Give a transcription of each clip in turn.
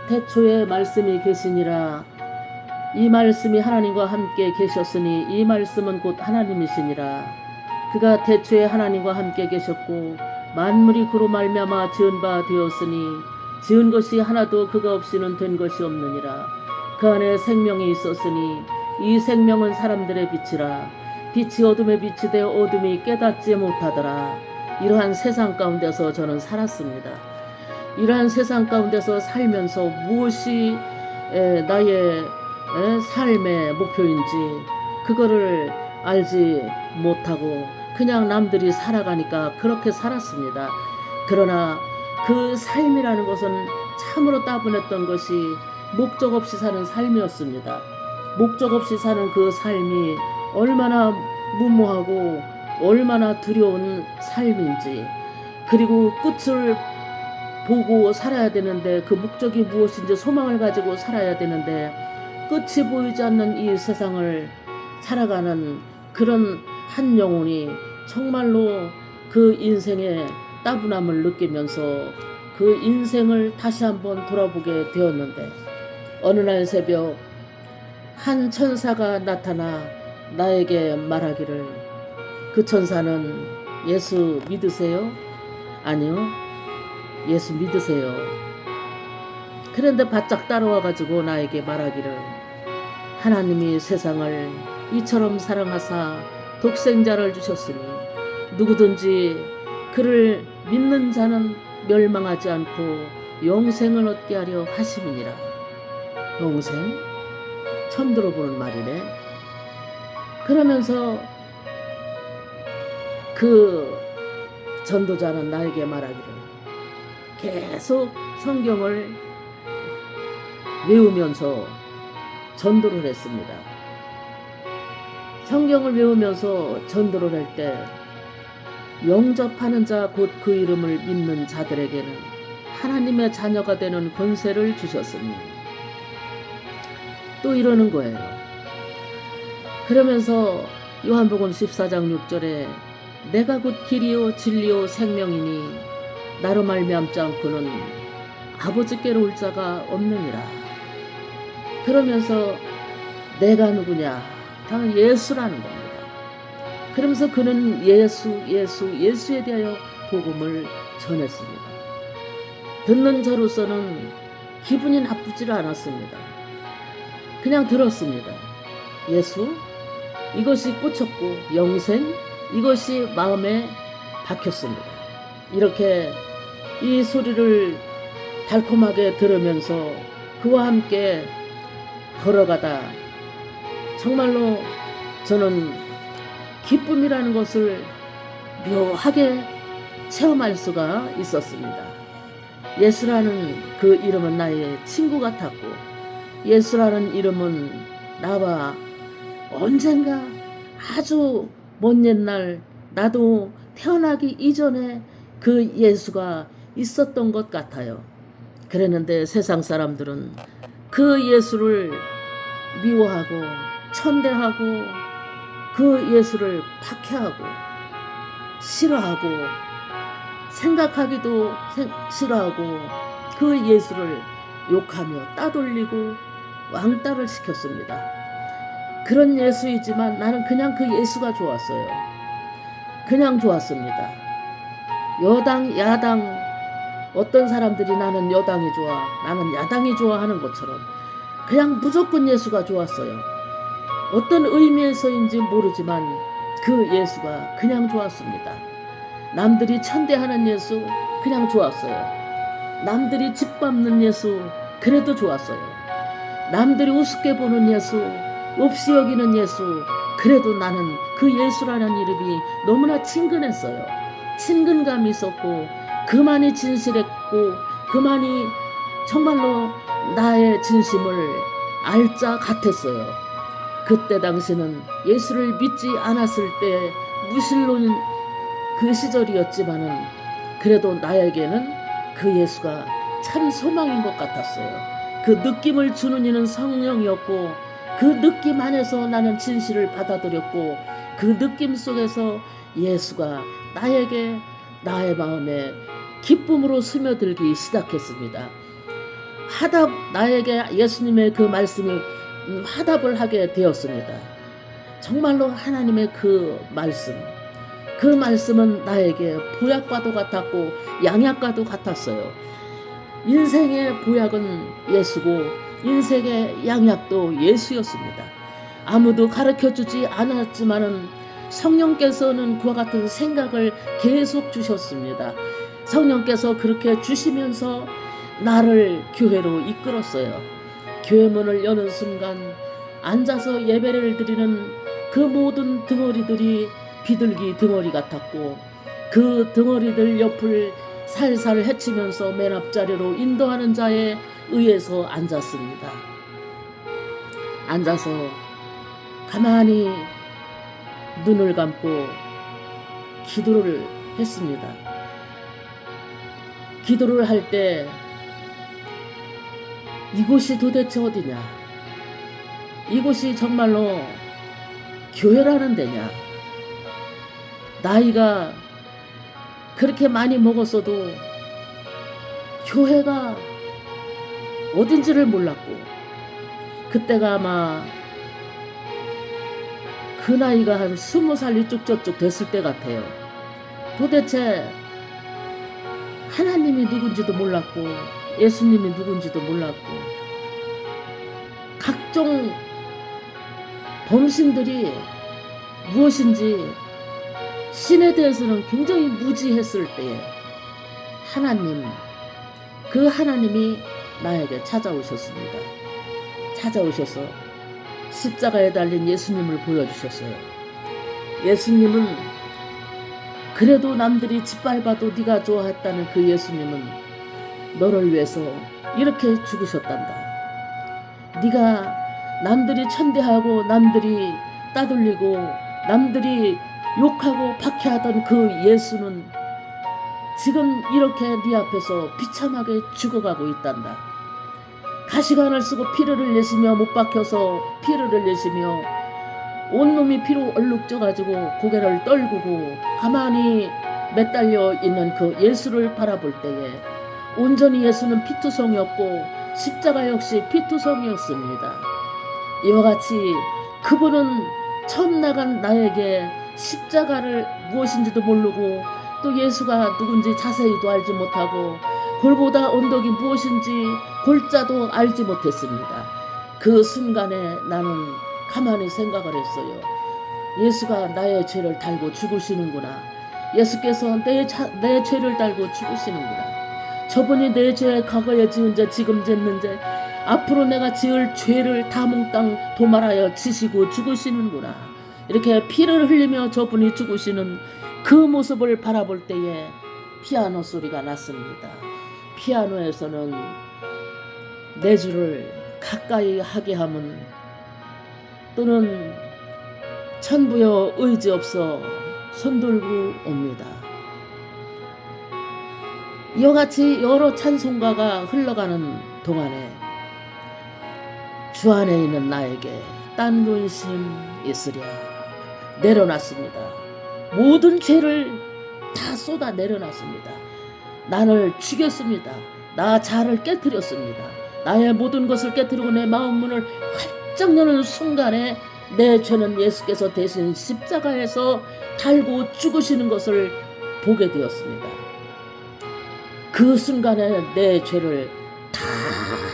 태초에 말씀이 계시니라. 이 말씀이 하나님과 함께 계셨으니 이 말씀은 곧 하나님이시니라. 그가 태초에 하나님과 함께 계셨고 만물이 그로 말미암아 지은 바 되었으니 지은 것이 하나도 그가 없이는 된 것이 없느니라. 그 안에 생명이 있었으니 이 생명은 사람들의 빛이라. 빛이 어둠에 비치되 어둠이 깨닫지 못하더라. 이러한 세상 가운데서 저는 살았습니다. 이러한 세상 가운데서 살면서 무엇이 나의 삶의 목표인지 그거를 알지 못하고 그냥 남들이 살아가니까 그렇게 살았습니다. 그러나 그 삶이라는 것은 참으로 따분했던 것이 목적 없이 사는 삶이었습니다. 목적 없이 사는 그 삶이 얼마나 무모하고 얼마나 두려운 삶인지, 그리고 끝을 보고 살아야 되는데 그 목적이 무엇인지 소망을 가지고 살아야 되는데 끝이 보이지 않는 이 세상을 살아가는 그런 한 영혼이 정말로 그 인생의 따분함을 느끼면서 그 인생을 다시 한번 돌아보게 되었는데, 어느 날 새벽 한 천사가 나타나 나에게 말하기를, 그 천사는 예수 믿으세요? 아니요, 예수 믿으세요. 그런데 바짝 따라와가지고 나에게 말하기를, 하나님이 세상을 이처럼 사랑하사 독생자를 주셨으니 누구든지 그를 믿는 자는 멸망하지 않고 영생을 얻게 하려 하심이니라. 영생? 처음 들어보는 말이네. 그러면서 그 전도자는 나에게 말하기를, 계속 성경을 외우면서 전도를 했습니다. 성경을 외우면서 전도를 할 때 영접하는 자 곧 그 이름을 믿는 자들에게는 하나님의 자녀가 되는 권세를 주셨으니, 또 이러는 거예요. 그러면서 요한복음 14장 6절에 내가 곧 길이요 진리요 생명이니 나로 말미암지 않고는 아버지께로 올 자가 없느니라. 그러면서 내가 누구냐? 당연 예수라는 겁니다. 그러면서 그는 예수에 대하여 복음을 전했습니다. 듣는 저로서는 기분이 나쁘지 않았습니다. 그냥 들었습니다. 예수, 이것이 꽂혔고 영생, 이것이 마음에 박혔습니다. 이렇게 이 소리를 달콤하게 들으면서 그와 함께 걸어가다 정말로 저는 기쁨이라는 것을 묘하게 체험할 수가 있었습니다. 예수라는 그 이름은 나의 친구 같았고, 예수라는 이름은 나와 언젠가 아주 먼 옛날 나도 태어나기 이전에 그 예수가 있었던 것 같아요. 그랬는데 세상 사람들은 그 예수를 미워하고 천대하고 그 예수를 박해하고 싫어하고 생각하기도 싫어하고 그 예수를 욕하며 따돌리고 왕따를 시켰습니다. 그런 예수이지만 나는 그냥 그 예수가 좋았어요. 그냥 좋았습니다. 여당, 야당, 어떤 사람들이 나는 여당이 좋아, 나는 야당이 좋아 하는 것처럼 그냥 무조건 예수가 좋았어요. 어떤 의미에서인지 모르지만 그 예수가 그냥 좋았습니다. 남들이 천대하는 예수 그냥 좋았어요. 남들이 짓밟는 예수 그래도 좋았어요. 남들이 우습게 보는 예수, 없이 여기는 예수, 그래도 나는 그 예수라는 이름이 너무나 친근했어요. 친근감이 있었고 그만이 진실했고 그만이 정말로 나의 진심을 알 자 같았어요. 그때 당시는 예수를 믿지 않았을 때 무신론인 그 시절이었지만은 그래도 나에게는 그 예수가 참 소망인 것 같았어요. 그 느낌을 주는 이는 성령이었고 그 느낌 안에서 나는 진실을 받아들였고 그 느낌 속에서 예수가 나에게 나의 마음에 기쁨으로 스며들기 시작했습니다. 나에게 예수님의 그 말씀이 화답을 하게 되었습니다. 정말로 하나님의 그 말씀은 나에게 보약과도 같았고 양약과도 같았어요. 인생의 보약은 예수고 인생의 양약도 예수였습니다. 아무도 가르쳐주지 않았지만은 성령께서는 그와 같은 생각을 계속 주셨습니다. 성령께서 그렇게 주시면서 나를 교회로 이끌었어요. 교회 문을 여는 순간 앉아서 예배를 드리는 그 모든 덩어리들이 비둘기 덩어리 같았고, 그 덩어리들 옆을 살살 헤치면서 맨 앞자리로 인도하는 자에 의해서 앉았습니다. 앉아서 가만히 눈을 감고 기도를 했습니다. 기도를 할 때 이곳이 도대체 어디냐? 이곳이 정말로 교회라는 데냐? 나이가 그렇게 많이 먹었어도 교회가 어딘지를 몰랐고, 그때가 아마 그 나이가 한 20살 이쪽 저쪽 됐을 때 같아요. 도대체 하나님이 누군지도 몰랐고 예수님이 누군지도 몰랐고, 각종 범신들이 무엇인지 신에 대해서는 굉장히 무지했을 때에 그 하나님이 나에게 찾아오셨습니다. 찾아오셔서 십자가에 달린 예수님을 보여주셨어요. 예수님은 그래도 남들이 짓밟아도 네가 좋아했다는 그 예수님은 너를 위해서 이렇게 죽으셨단다. 네가 남들이 천대하고 남들이 따돌리고 남들이 욕하고 박해하던 그 예수는 지금 이렇게 네 앞에서 비참하게 죽어가고 있단다. 가시관을 쓰고 피를 흘리시며 못 박혀서 피를 흘리시며 온몸이 피로 얼룩져가지고 고개를 떨구고 가만히 매달려 있는 그 예수를 바라볼 때에 온전히 예수는 피투성이었고 십자가 역시 피투성이었습니다. 이와 같이 그분은 처음 나간 나에게 십자가를 무엇인지도 모르고 또 예수가 누군지 자세히도 알지 못하고 골고다 언덕이 무엇인지 골자도 알지 못했습니다. 그 순간에 나는 가만히 생각을 했어요. 예수가 나의 죄를 달고 죽으시는구나. 예수께서 내 죄를 달고 죽으시는구나. 저분이 내 죄 과거에 지은 죄 지금 짓는 죄 앞으로 내가 지을 죄를 다 몽땅 도말하여 지시고 죽으시는구나. 이렇게 피를 흘리며 저분이 죽으시는 그 모습을 바라볼 때에 피아노 소리가 났습니다. 피아노에서는 내 주를 가까이 하게 함은 또는 천부여 의지 없어 손들고 옵니다. 이와 같이 여러 찬송가가 흘러가는 동안에 주 안에 있는 나에게 딴 근심 있으랴 내려놨습니다. 모든 죄를 다 쏟아 내려놨습니다. 나를 죽였습니다. 나 자아를 깨뜨렸습니다. 나의 모든 것을 깨뜨리고 내 마음 문을 활짝 여는 순간에 내 죄는 예수께서 대신 십자가에서 달고 죽으시는 것을 보게 되었습니다. 그 순간에 내 죄를 다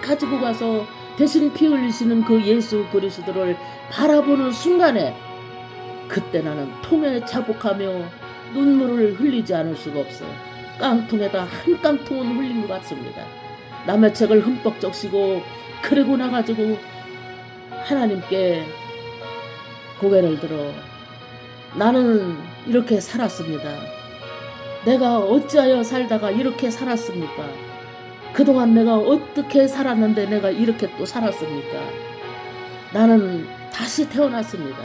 가지고 가서 대신 피 흘리시는 그 예수 그리스도를 바라보는 순간에 그때 나는 통에 자복하며 눈물을 흘리지 않을 수가 없어. 깡통에다 한 깡통은 흘린 것 같습니다. 남의 책을 흠뻑 적시고 그리고 나가지고 하나님께 고개를 들어 나는 이렇게 살았습니다. 내가 어찌하여 살다가 이렇게 살았습니까? 그동안 내가 어떻게 살았는데 내가 이렇게 또 살았습니까? 나는 다시 태어났습니다.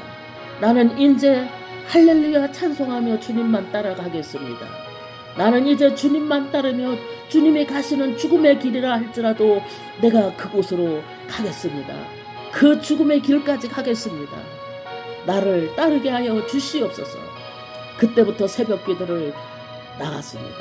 나는 이제 할렐루야 찬송하며 주님만 따라가겠습니다. 나는 이제 주님만 따르며 주님이 가시는 죽음의 길이라 할지라도 내가 그곳으로 가겠습니다. 그 죽음의 길까지 가겠습니다. 나를 따르게 하여 주시옵소서. 그때부터 새벽 기도를 나갔습니다.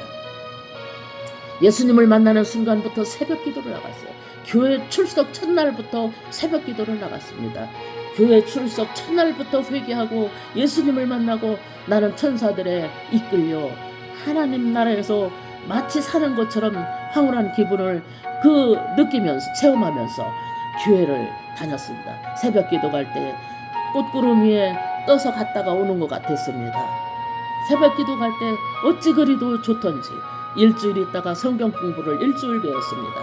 예수님을 만나는 순간부터 새벽 기도를 나갔어요. 교회 출석 첫날부터 새벽 기도를 나갔습니다. 교회 출석 첫날부터 회개하고 예수님을 만나고 나는 천사들에 이끌려 하나님 나라에서 마치 사는 것처럼 황홀한 기분을 느끼면서 체험하면서 교회를 다녔습니다. 새벽 기도 갈 때 꽃구름 위에 떠서 갔다가 오는 것 같았습니다. 새벽 기도 갈 때 어찌 그리도 좋던지 일주일 있다가 성경 공부를 일주일 배웠습니다.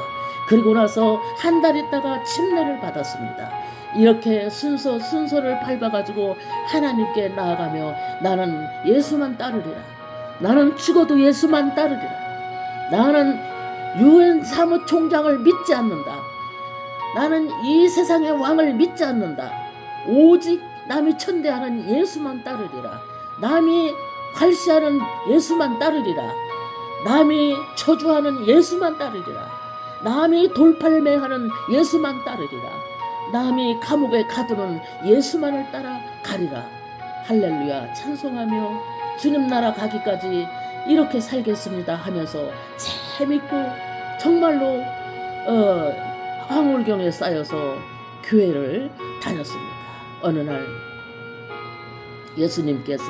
그리고 나서 한 달 있다가 침례를 받았습니다. 이렇게 순서를 밟아가지고 하나님께 나아가며 나는 예수만 따르리라. 나는 죽어도 예수만 따르리라. 나는 유엔 사무총장을 믿지 않는다. 나는 이 세상의 왕을 믿지 않는다. 오직 남이 천대하는 예수만 따르리라. 남이 활시하는 예수만 따르리라. 남이 저주하는 예수만 따르리라. 남이 돌팔매하는 예수만 따르리라. 남이 감옥에 가두는 예수만을 따라 가리라. 할렐루야 찬송하며 주님 나라 가기까지 이렇게 살겠습니다 하면서 재밌고 정말로 황홀경에 쌓여서 교회를 다녔습니다. 어느 날 예수님께서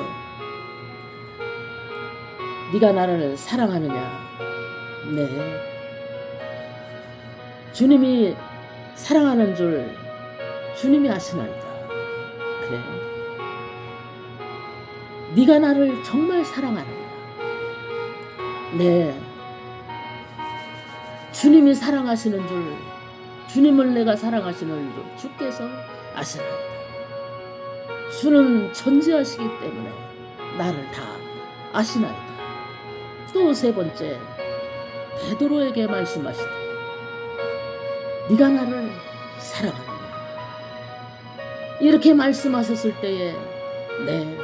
네가 나를 사랑하느냐? 네. 주님이 사랑하는 줄 주님이 아시나이다. 그래. 네가 나를 정말 사랑하느냐? 네. 주님이 사랑하시는 줄, 주님을 내가 사랑하시는 줄 주께서 아시나이다. 주는 전지하시기 때문에 나를 다 아시나이다. 또 세 번째 베드로에게 말씀하시되 네가 나를 사랑하느냐? 이렇게 말씀하셨을 때에 네,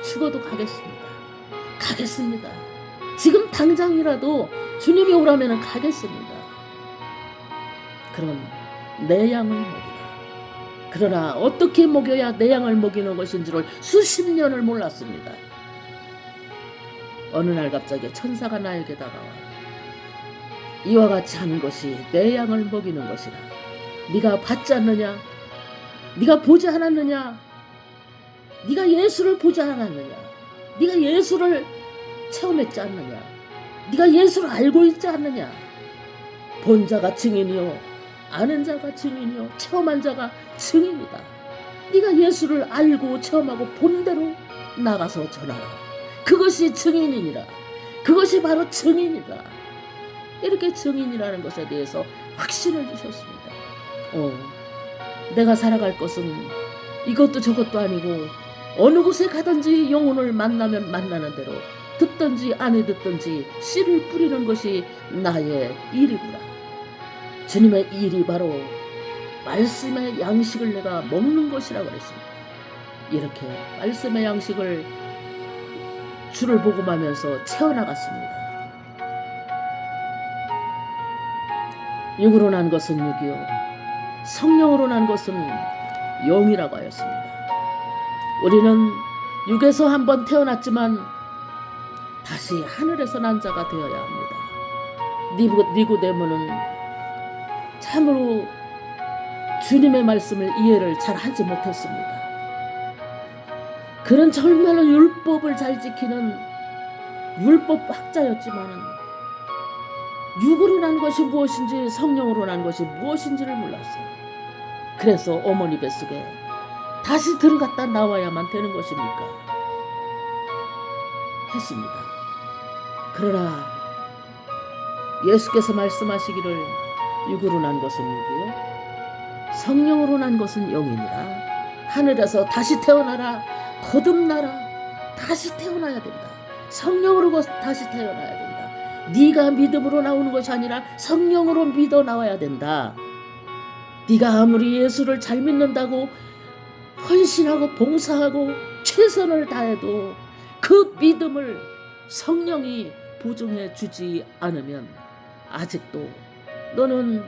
죽어도 가겠습니다. 지금 당장이라도 주님이 오라면 가겠습니다. 그럼 내 양을 먹이라. 그러나 어떻게 먹여야 내 양을 먹이는 것인지를 수십 년을 몰랐습니다. 어느 날 갑자기 천사가 나에게 다가와 이와 같이 하는 것이 내 양을 먹이는 것이라. 네가 받지 않느냐? 네가 보지 않았느냐? 네가 예수를 보지 않았느냐? 네가 예수를 체험했지 않느냐? 네가 예수를 알고 있지 않느냐? 본 자가 증인이요 아는 자가 증인이요 체험한 자가 증인이다. 네가 예수를 알고 체험하고 본 대로 나가서 전하라. 그것이 증인이니라. 그것이 바로 증인이다. 이렇게 증인이라는 것에 대해서 확신을 주셨습니다. 내가 살아갈 것은 이것도 저것도 아니고 어느 곳에 가든지 영혼을 만나면 만나는 대로 듣든지 안 듣든지 씨를 뿌리는 것이 나의 일이구나. 주님의 일이 바로 말씀의 양식을 내가 먹는 것이라고 그랬습니다. 이렇게 말씀의 양식을 주를 복음하면서 채워나갔습니다. 육으로 난 것은 육이요 성령으로 난 것은 영이라고 하였습니다. 우리는 육에서 한번 태어났지만 다시 하늘에서 난 자가 되어야 합니다. 니고데모는 참으로 주님의 말씀을 이해를 잘 하지 못했습니다. 그는 정말로 율법을 잘 지키는 율법 학자였지만 육으로 난 것이 무엇인지 성령으로 난 것이 무엇인지를 몰랐어요. 그래서 어머니 뱃속에 다시 들어갔다 나와야만 되는 것입니까? 했습니다. 그러나 예수께서 말씀하시기를 육으로 난 것은 육이요 성령으로 난 것은 영이니라. 하늘에서 다시 태어나라. 거듭나라. 다시 태어나야 된다. 성령으로 다시 태어나야 된다. 네가 믿음으로 나오는 것이 아니라 성령으로 믿어 나와야 된다. 네가 아무리 예수를 잘 믿는다고 헌신하고 봉사하고 최선을 다해도 그 믿음을 성령이 보증해 주지 않으면 아직도 너는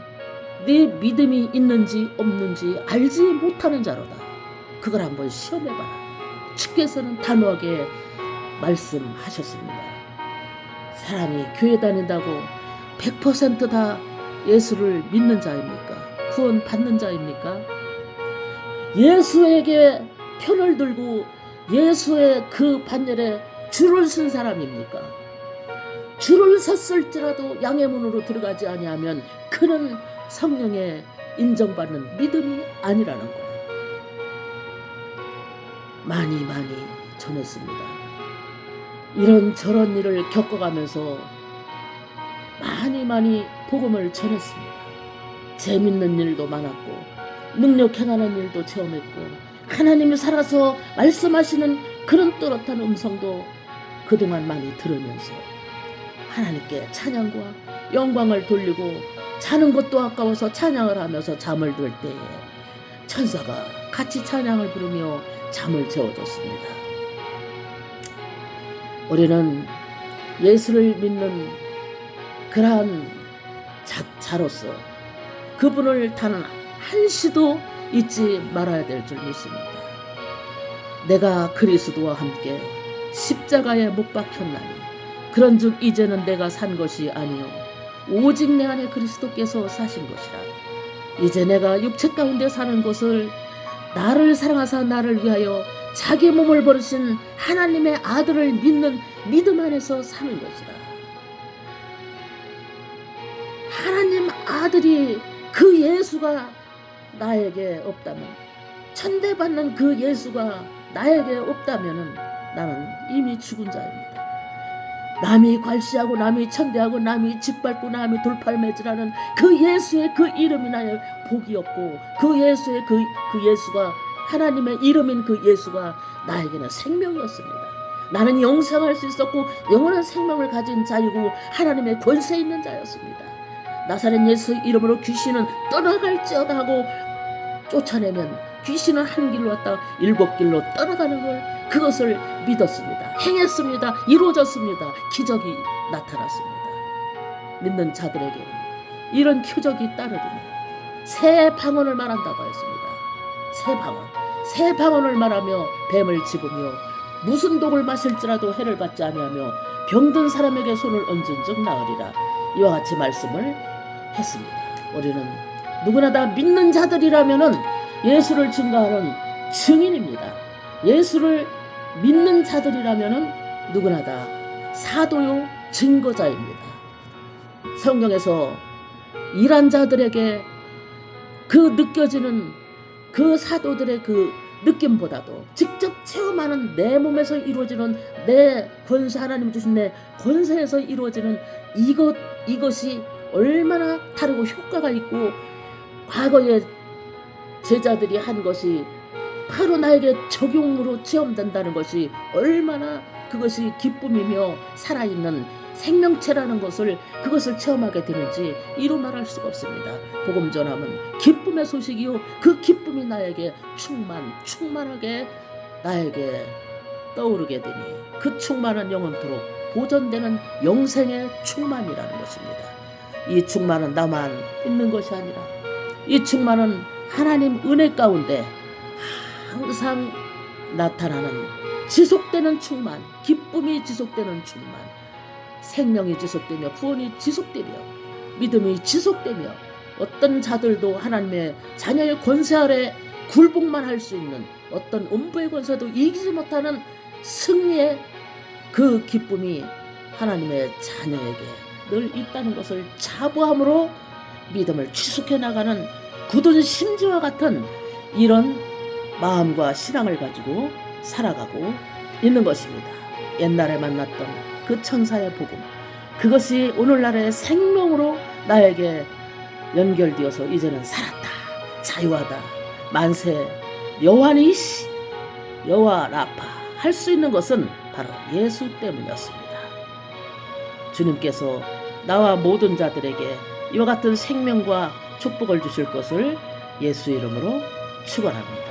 네 믿음이 있는지 없는지 알지 못하는 자로다. 그걸 한번 시험해봐라. 주께서는 단호하게 말씀하셨습니다. 사람이 교회 다닌다고 100%다 예수를 믿는 자입니까? 구원 받는 자입니까? 예수에게 편을 들고 예수의 그 반열에 줄을 쓴 사람입니까? 줄을 섰을지라도 양의 문으로 들어가지 아니하면 그는 성령의 인정받는 믿음이 아니라는 거예요. 많이 전했습니다. 이런저런 일을 겪어가면서 많이 복음을 전했습니다. 재밌는 일도 많았고 능력 행하는 일도 체험했고 하나님이 살아서 말씀하시는 그런 또렷한 음성도 그동안 많이 들으면서 하나님께 찬양과 영광을 돌리고 자는 것도 아까워서 찬양을 하면서 잠을 들 때에 천사가 같이 찬양을 부르며 잠을 재워줬습니다. 우리는 예수를 믿는 그러한 자로서 그분을 단 한시도 잊지 말아야 될 줄 믿습니다. 내가 그리스도와 함께 십자가에 못 박혔나니 그런즉 이제는 내가 산 것이 아니요 오직 내 안에 그리스도께서 사신 것이라. 이제 내가 육체 가운데 사는 것을 나를 사랑하사 나를 위하여 자기 몸을 버리신 하나님의 아들을 믿는 믿음 안에서 사는 것이라. 하나님 아들이 그 예수가 나에게 없다면, 천대받는 그 예수가 나에게 없다면 나는 이미 죽은 자입니다. 남이 괄시하고 남이 천대하고 남이 짓밟고 남이 돌팔매질하는 그 예수의 그 이름이 나의 복이 없고 그 예수의 그 예수가 하나님의 이름인 그 예수가 나에게는 생명이었습니다. 나는 영생할 수 있었고 영원한 생명을 가진 자이고 하나님의 권세 있는 자였습니다. 나사렛 예수 이름으로 귀신은 떠나갈지어다 하고 쫓아내면 귀신은 한 길로 왔다 7길로 떠나가는 걸 그것을 믿었습니다. 행했습니다. 이루어졌습니다. 기적이 나타났습니다. 믿는 자들에게 이런 표적이 따르더니 새 방언을 말한다고 했습니다. 새 방언을 말하며 뱀을 집으며 무슨 독을 마실지라도 해를 받지 아니하며 병든 사람에게 손을 얹은 즉 나으리라. 이와 같이 말씀을 했습니다. 우리는 누구나 다 믿는 자들이라면은 예수를 증거하는 증인입니다. 예수를 믿는 자들이라면은 누구나 다 사도요 증거자입니다. 성경에서 일한 자들에게 그 느껴지는 그 사도들의 그 느낌보다도 직접 체험하는 내 몸에서 이루어지는 내 권세, 하나님 주신 내 권세에서 이루어지는 이것이 얼마나 다르고 효과가 있고 과거에 제자들이 한 것이 바로 나에게 적용으로 체험된다는 것이 얼마나 그것이 기쁨이며 살아있는 생명체라는 것을 그것을 체험하게 되는지 이루 말할 수가 없습니다. 복음 전함은 기쁨의 소식이요 그 기쁨이 나에게 충만하게 나에게 떠오르게 되니 그 충만한 영원토록 보존되는 영생의 충만이라는 것입니다. 이 충만은 나만 있는 것이 아니라 이 충만은 하나님 은혜 가운데 항상 나타나는 지속되는 충만, 기쁨이 지속되는 충만, 생명이 지속되며 구원이 지속되며 믿음이 지속되며 어떤 자들도 하나님의 자녀의 권세 아래 굴복만 할 수 있는 어떤 음부의 권세도 이기지 못하는 승리의 그 기쁨이 하나님의 자녀에게 늘 있다는 것을 자부함으로 믿음을 지속해 나가는 굳은 심지와 같은 이런 마음과 신앙을 가지고 살아가고 있는 것입니다. 옛날에 만났던 그 천사의 복음, 그것이 오늘날의 생명으로 나에게 연결되어서 이제는 살았다, 자유하다, 만세, 여호와니시, 여호와 라파 할 수 있는 것은 바로 예수 때문이었습니다. 주님께서 나와 모든 자들에게 이와 같은 생명과 축복을 주실 것을 예수 이름으로 축원합니다.